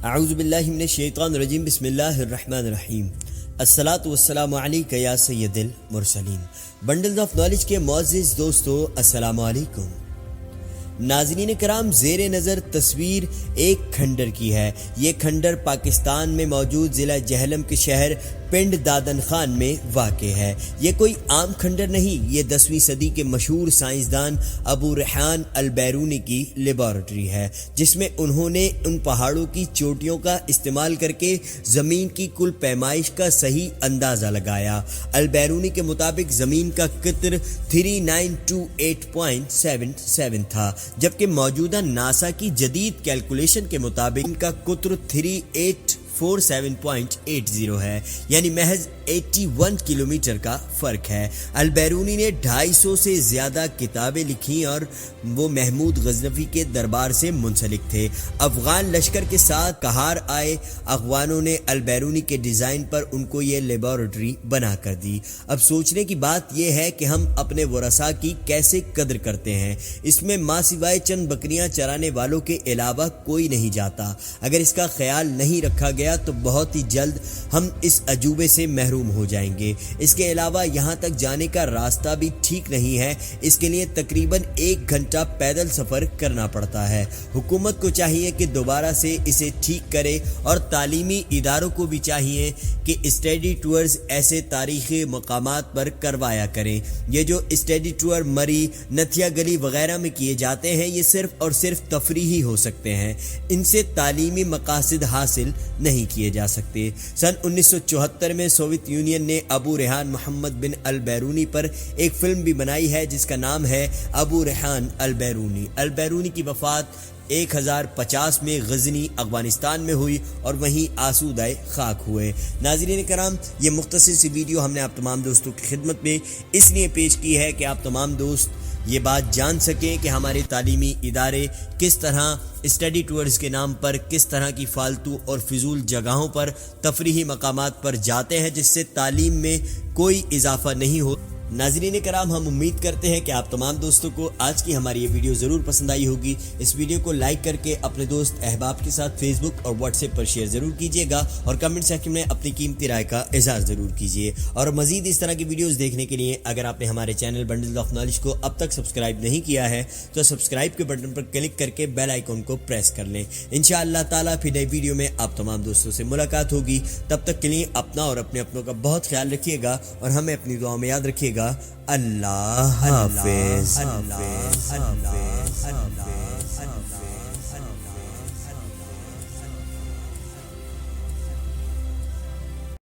اعوذ باللہ من الشیطان الرجیم بسم اللہ الرحمن الرحیم الصلاۃ والسلام علیک یا سید المرسلین۔ بنڈلز آف نالج کے معزز دوستو السلام علیکم۔ ناظرین کرام، زیر نظر تصویر ایک کھنڈر کی ہے۔ یہ کھنڈر پاکستان میں موجود ضلع جہلم کے شہر پنڈ دادن خان میں واقع ہے۔ یہ کوئی عام کھنڈر نہیں، یہ 10ویں صدی کے مشہور سائنسدان ابو ریحان البیرونی کی لیبارٹری ہے، جس میں انہوں نے ان پہاڑوں کی چوٹیوں کا استعمال کر کے زمین کی کل پیمائش کا صحیح اندازہ لگایا۔ البیرونی کے مطابق زمین کا قطر 3928.77 تھا، جبکہ موجودہ ناسا کی جدید کیلکولیشن کے مطابق ان کا قطر 3847.80 ہے، یعنی محض 81 کلومیٹر کا فرق ہے۔ البیرونی نے 250 سے زیادہ کتابیں لکھی اور وہ محمود غزنفی کے دربار سے منسلک تھے۔ افغان لشکر کے ساتھ قہار آئے افغانوں نے البیرونی کے ڈیزائن پر ان کو یہ لیبارٹری بنا کر دی۔ اب سوچنے کی بات یہ ہے کہ ہم اپنے ورثاء کی کیسے قدر کرتے ہیں۔ اس میں ماں سوائے چند بکریاں چرانے والوں کے علاوہ کوئی نہیں جاتا۔ اگر اس کا خیال نہیں رکھا گیا تو بہت ہی جلد ہم اس عجوبے سے محروم ہو جائیں گے۔ اس کے علاوہ یہاں تک جانے کا راستہ بھی ٹھیک نہیں ہے، اس کے لیے تقریباً 1 گھنٹہ پیدل سفر کرنا پڑتا ہے۔ حکومت کو چاہیے کہ دوبارہ سے اسے ٹھیک کرے، اور تعلیمی اداروں کو بھی چاہیے کہ اسٹڈی ٹورز ایسے تاریخی مقامات پر کروایا کریں۔ یہ جو اسٹڈی ٹور مری، نتھیا گلی وغیرہ میں کیے جاتے ہیں، یہ صرف اور صرف تفریحی ہو سکتے ہیں، ان سے تعلیمی مقاصد حاصل نہیں کیے جا سکتے۔ سن 1974 میں سوویت یونین نے ابو ریحان محمد بن البیرونی پر ایک فلم بھی بنائی ہے جس کا نام ہے ابو ریحان البیرونی۔ البیرونی کی وفات 1050 میں غزنی افغانستان میں ہوئی اور وہیں آسودہ خاک ہوئے۔ ناظرین کرام، یہ مختصر سی ویڈیو ہم نے آپ تمام دوستوں کی خدمت میں اس لیے پیش کی ہے کہ آپ تمام دوست یہ بات جان سکیں کہ ہمارے تعلیمی ادارے کس طرح اسٹڈی ٹورز کے نام پر کس طرح کی فالتو اور فضول جگہوں پر تفریحی مقامات پر جاتے ہیں، جس سے تعلیم میں کوئی اضافہ نہیں ہو۔ ناظرین کرام، ہم امید کرتے ہیں کہ آپ تمام دوستوں کو آج کی ہماری یہ ویڈیو ضرور پسند آئی ہوگی۔ اس ویڈیو کو لائک کر کے اپنے دوست احباب کے ساتھ فیس بک اور واٹس ایپ پر شیئر ضرور کیجیے گا، اور کمنٹ سیکشن میں اپنی قیمتی رائے کا اظہار ضرور کیجیے۔ اور مزید اس طرح کی ویڈیوز دیکھنے کے لیے اگر آپ نے ہمارے چینل بنڈلز آف نالج کو اب تک سبسکرائب نہیں کیا ہے تو سبسکرائب کے بٹن پر کلک کر کے بیل آئیکن کو پریس کر لیں۔ انشاءاللہ تعالیٰ پھر نئی ویڈیو میں آپ تمام دوستوں سے ملاقات ہوگی۔ تب تک کے لیے اپنا اور اپنے اپنوں کا بہت خیال رکھیے گا، اور ہمیں اپنی دعاؤں میں یاد رکھیے گا۔ اللہ حافظ۔